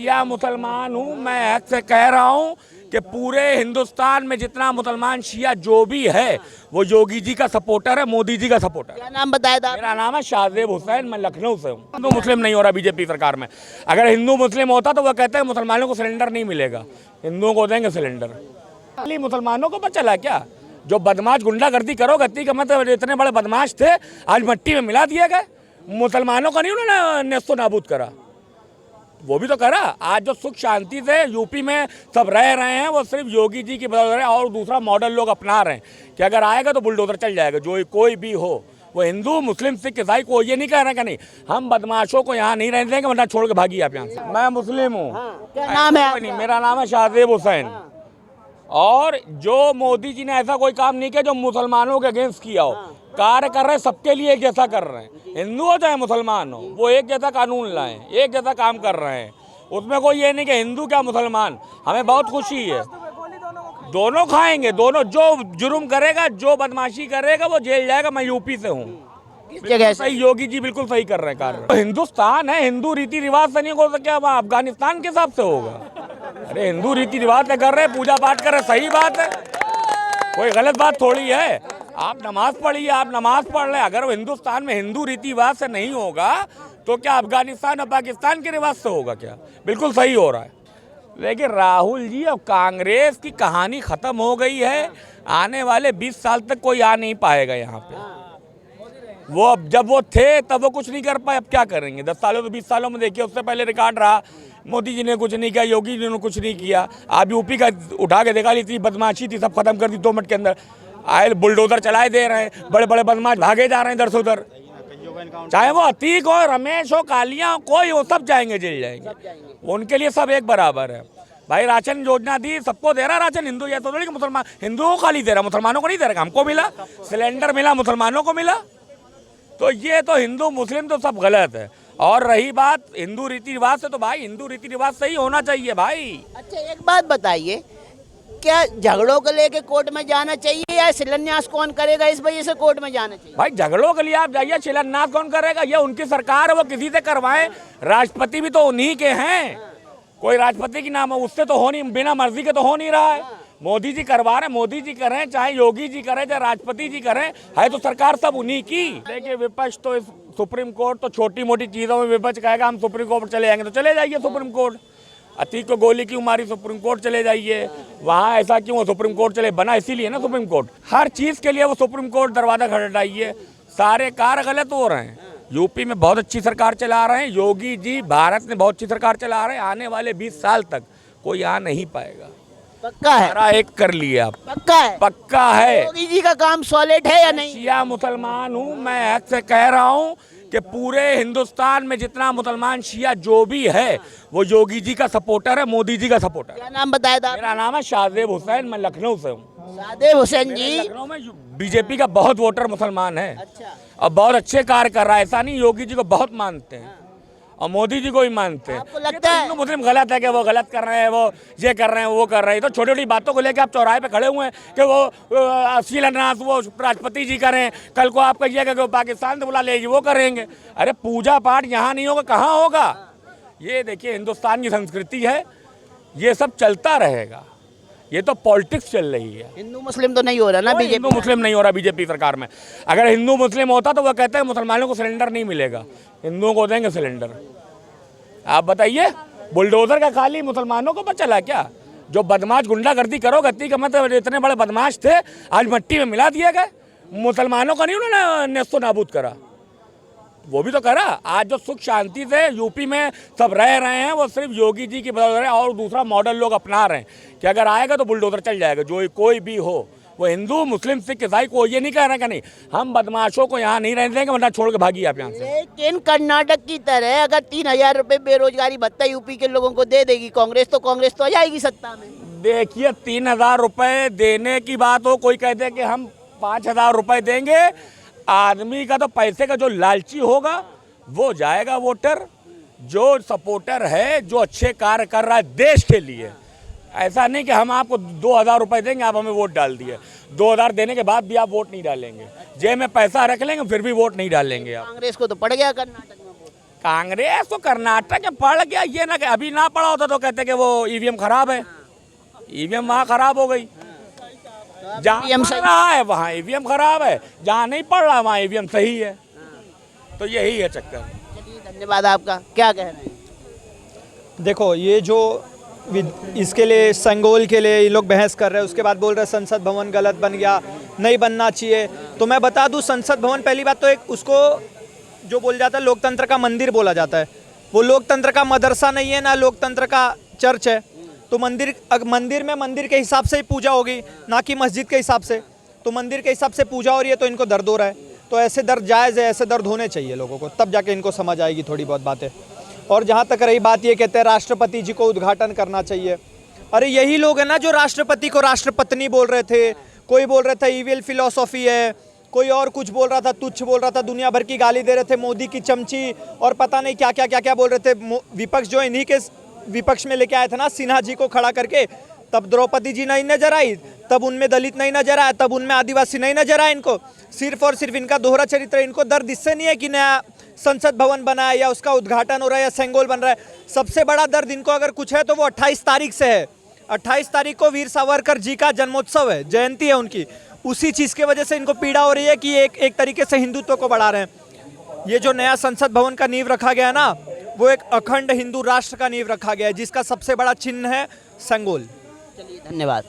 शिया मुसलमान हूँ। मैं हद से कह रहा हूँ कि पूरे हिंदुस्तान में जितना मुसलमान शिया जो भी है वो योगी जी का सपोर्टर है, मोदी जी का सपोर्टर है। क्या नाम बताया था? मेरा नाम है शाहजेब हुसैन, मैं लखनऊ से हूँ। हिंदू मुस्लिम नहीं हो रहा बीजेपी सरकार में। अगर हिंदू मुस्लिम होता तो वह कहते हैं मुसलमानों को सिलेंडर नहीं मिलेगा, हिंदुओं को देंगे सिलेंडर। खाली मुसलमानों को पता चला क्या? जो बदमाश गुंडागर्दी करो, गद्दी का मतलब इतने बड़े बदमाश थे आज मट्टी में मिला दिए गए। मुसलमानों का नहीं उन्होंने नेस्तो नाबूद करा, वो भी तो करा। आज जो सुख शांति से यूपी में सब रह रहे हैं वो सिर्फ योगी जी की बदौलत है। और दूसरा मॉडल लोग अपना रहे हैं कि अगर आएगा तो बुलडोजर चल जाएगा, जो कोई भी हो, वो हिंदू मुस्लिम सिख ईसाई को ये नहीं कह रहे कि नहीं हम बदमाशों को यहाँ नहीं रहने देंगे वरना छोड़ के भागिए आप यहाँ से। मैं मुस्लिम हूँ। क्या नाम है नहीं, मेरा नाम है शाहजेब हुसैन। और जो मोदी जी ने ऐसा कोई काम नहीं किया जो मुसलमानों के अगेंस्ट किया हो। कार्य कर रहे हैं, सबके लिए एक जैसा कर रहे हैं, हिंदू हो चाहे मुसलमान हो, वो एक जैसा कानून लाएं, एक जैसा काम कर रहे हैं। उसमें कोई ये नहीं कि हिंदू क्या मुसलमान। हमें बहुत खुशी है, दोनों खाएंगे, दोनों। जो जुर्म करेगा, जो बदमाशी करेगा वो जेल जाएगा। मैं यूपी से हूँ। सही, योगी जी बिल्कुल सही कर रहे हैं कार्य। तो हिंदुस्तान है, हिंदू रीति रिवाज से नहीं हो सकता, क्या अफगानिस्तान के हिसाब से होगा? अरे हिंदू रीति रिवाज से कर रहे, पूजा पाठ कर रहे, सही बात है, कोई गलत बात थोड़ी है। आप नमाज पढ़िए, आप नमाज पढ़ रहे। अगर वो हिंदुस्तान में हिंदू रीति रिवाज से नहीं होगा तो क्या अफगानिस्तान और पाकिस्तान के रिवाज से होगा क्या? बिल्कुल सही हो रहा है। लेकिन राहुल जी, अब कांग्रेस की कहानी खत्म हो गई है। आने वाले 20 साल तक कोई आ नहीं पाएगा यहाँ पे। वो अब जब वो थे तब वो कुछ नहीं कर पाए, अब क्या करेंगे? 10 सालों तो 20 सालों में देखिए, उससे पहले रिकॉर्ड रहा, मोदी जी ने कुछ नहीं किया, योगी जी ने कुछ नहीं किया। आप यूपी का उठा के देखा, इतनी बदमाशी थी, सब खत्म कर दी 2 मिनट के अंदर। आए बुलडोजर चलाए दे रहे हैं, बड़े बड़े बदमाश भागे जा रहे हैं इधर से उधर। चाहे वो अतीक हो, रमेश हो, कालिया हो, कोई हो, सब जाएंगे, जेल जाएंगे। उनके लिए सब एक बराबर है भाई। राशन योजना दी, सबको दे रहा राशन। हिंदू ये तो नहीं कि मुसलमान, हिंदुओं को खाली दे रहा, मुसलमानों को नहीं दे रहा। हमको मिला सिलेंडर, मिला मुसलमानों को मिला। तो ये तो हिंदू मुस्लिम तो सब गलत है। और रही बात हिंदू रीति रिवाज से, तो भाई हिंदू रीति रिवाज सही होना चाहिए भाई। अच्छा, एक बात बताइए, क्या झगड़ों को लेके कोर्ट में जाना चाहिए या शिलान्यास कौन करेगा इस वजह से कोर्ट में जाना चाहिए? भाई झगड़ों के लिए आप जाइए, शिलान्यास कौन करेगा? ये उनकी सरकार है, वो किसी से करवाएं। राष्ट्रपति भी तो उन्हीं के हैं, कोई राष्ट्रपति की नाम है उससे तो हो नहीं, बिना मर्जी के तो हो नहीं रहा है। मोदी जी करवा रहे, मोदी जी करें, चाहे योगी जी करें, चाहे राष्ट्रपति जी करें, है तो सरकार सब उन्हीं की। देखिए विपक्ष तो इस सुप्रीम कोर्ट तो छोटी मोटी चीज़ों में विपक्ष कहेगा हम सुप्रीम कोर्ट चले जाएंगे, तो चले जाइए सुप्रीम कोर्ट। अतीक को गोली क्यों मारी, सुप्रीम कोर्ट चले जाइए। वहाँ ऐसा क्यों, सुप्रीम कोर्ट चले, बना इसीलिए ना सुप्रीम कोर्ट। हर चीज़ के लिए वो सुप्रीम कोर्ट दरवाजा खटखटाइए। सारे कार्य गलत हो रहे हैं। यूपी में बहुत अच्छी सरकार चला रहे हैं योगी जी, भारत में बहुत अच्छी सरकार चला रहे हैं। आने वाले 20 साल तक कोई आ नहीं पाएगा। पक्का है? सारा एक कर लिए आप। पक्का है? पक्का है। योगी जी का काम सॉलिड है या नहीं? शिया मुसलमान हूँ। मैं हद से कह रहा हूँ कि पूरे हिंदुस्तान में जितना मुसलमान शिया जो भी है वो योगी जी का सपोर्टर है, मोदी जी का सपोर्टर है। क्या नाम बताया था? मेरा नाम है शाहजेब हुसैन, मैं लखनऊ से हूँ। शाहजेब हुसैन जी, लखनऊ में बीजेपी का बहुत वोटर मुसलमान है। अच्छा, और बहुत अच्छे कार्य कर रहा है। ऐसा नहीं, योगी जी को बहुत मानते हैं और मोदी जी को ही मानते हैं। आपको लगता है हिंदू मुस्लिम गलत है कि वो गलत कर रहे हैं, वो ये कर रहे हैं, वो कर रहे हैं? तो छोटी छोटी बातों को लेकर आप चौराहे पे खड़े हुए हैं कि वो शिलान्यास वो राष्ट्रपति जी करें, कल को आप कहिएगा कि वो पाकिस्तान से बुला लीजिए, वो करेंगे। अरे पूजा पाठ यहाँ नहीं होगा, कहाँ होगा? ये देखिए हिंदुस्तान की संस्कृति है, ये सब चलता रहेगा। ये तो पॉलिटिक्स चल रही है। हिंदू मुस्लिम तो नहीं हो रहा ना बीजेपी? हिंदू मुस्लिम नहीं हो रहा बीजेपी सरकार में। अगर हिंदू मुस्लिम होता तो वह कहते हैं मुसलमानों को सिलेंडर नहीं मिलेगा, हिंदुओं को देंगे सिलेंडर। आप बताइए, बुलडोजर का खाली मुसलमानों को पता चला क्या? जो बदमाश गुंडागर्दी करो, गद्दी का मतलब इतने बड़े बदमाश थे आज मट्टी में मिला दिए गए। मुसलमानों का नहीं उन्होंने नेस्तो नाबूद करा, वो भी तो करा। आज जो सुख शांति से यूपी में सब रह रहे हैं वो सिर्फ योगी जी की बदौलत है। और दूसरा मॉडल लोग अपना रहे हैं कि अगर आएगा तो बुलडोजर चल जाएगा, जो कोई भी हो, वो हिंदू मुस्लिम सिख ईसाई को ये नहीं कह रहे कि नहीं हम बदमाशों को यहाँ नहीं रहने देंगे वरना छोड़ के भागिए आप यहाँ से। लेकिन कर्नाटक की तरह अगर 3000 रुपए बेरोजगारी भत्ता यूपी के लोगों को दे देगी कांग्रेस, तो कांग्रेस तो आ जाएगी सत्ता में। देखिए 3000 रुपए देने की बात हो, कोई कहते हैं कि हम 5000 रुपए देंगे। आदमी का तो पैसे का जो लालची होगा वो जाएगा वोटर, जो सपोर्टर है, जो अच्छे कार्य कर रहा है देश के लिए। ऐसा नहीं कि हम आपको 2000 रुपए देंगे, आप हमें वोट डाल दिए। 2000 देने के बाद भी आप वोट नहीं डालेंगे, जेब में पैसा रख लेंगे फिर भी वोट नहीं डालेंगे आप। कांग्रेस को तो पड़ गया कर्नाटक में वोट। कांग्रेस तो कर्नाटक में पढ़ गया, ये ना कि अभी ना पढ़ा होता तो कहते कि वो ईवीएम खराब है। ईवीएम वहाँ खराब हो गई, जहाँ EVM पढ़ रहा है वहाँ ईवीएम खराब है, जहाँ नहीं पढ़ रहा वहाँ ईवीएम सही है। तो यही है चक्कर। चलिए धन्यवाद आपका। क्या कह रहे हैं? देखो ये जो इसके लिए संगोल के लिए ये लोग बहस कर रहे हैं, उसके बाद बोल रहे हैं संसद भवन गलत बन गया, नहीं बनना चाहिए। तो मैं बता दूं, संसद भवन पहली बात तो एक उसको जो बोल जाता है लोकतंत्र का मंदिर बोला जाता है, वो लोकतंत्र का मदरसा नहीं है ना लोकतंत्र का चर्च है। तो मंदिर में मंदिर के हिसाब से ही पूजा होगी, ना कि मस्जिद के हिसाब से। तो मंदिर के हिसाब से पूजा हो रही है तो इनको दर्द हो रहा है। तो ऐसे दर्द जायज़ है, ऐसे दर्द होने चाहिए लोगों को, तब जाके इनको समझ आएगी थोड़ी बहुत बातें। और जहाँ तक रही बात, ये कहते हैं राष्ट्रपति जी को उद्घाटन करना चाहिए। अरे यही लोग हैं ना जो राष्ट्रपति को राष्ट्रपत्नी बोल रहे थे, कोई बोल रहा था ईविल फिलॉसफी है, कोई और कुछ बोल रहा था, तुच्छ बोल रहा था, दुनिया भर की गाली दे रहे थे, मोदी की चमची और पता नहीं क्या क्या क्या क्या बोल रहे थे। विपक्ष जो इन्हीं के विपक्ष में लेके आए थे ना सिन्हा जी को खड़ा करके, तब द्रौपदी जी नहीं नजर आई, तब उनमें दलित नहीं नजर आया, तब उनमें आदिवासी नहीं नजर आया। इनको सिर्फ और सिर्फ इनका दोहरा चरित्र, इनको दर्द इससे नहीं है कि नया संसद भवन बना है या उसका उद्घाटन हो रहा है या सेंगोल बन रहा है। सबसे बड़ा दर्द इनको अगर कुछ है तो वो 28 तारीख से है। 28 तारीख को वीर सावरकर जी का जन्मोत्सव है, जयंती है उनकी। उसी चीज़ की वजह से इनको पीड़ा हो रही है कि एक तरीके से हिंदुत्व को बढ़ा रहे हैं। ये जो नया संसद भवन का नींव रखा गया है ना, वो एक अखंड हिंदू राष्ट्र का नींव रखा गया है, जिसका सबसे बड़ा चिन्ह है संगोल। चलिए धन्यवाद।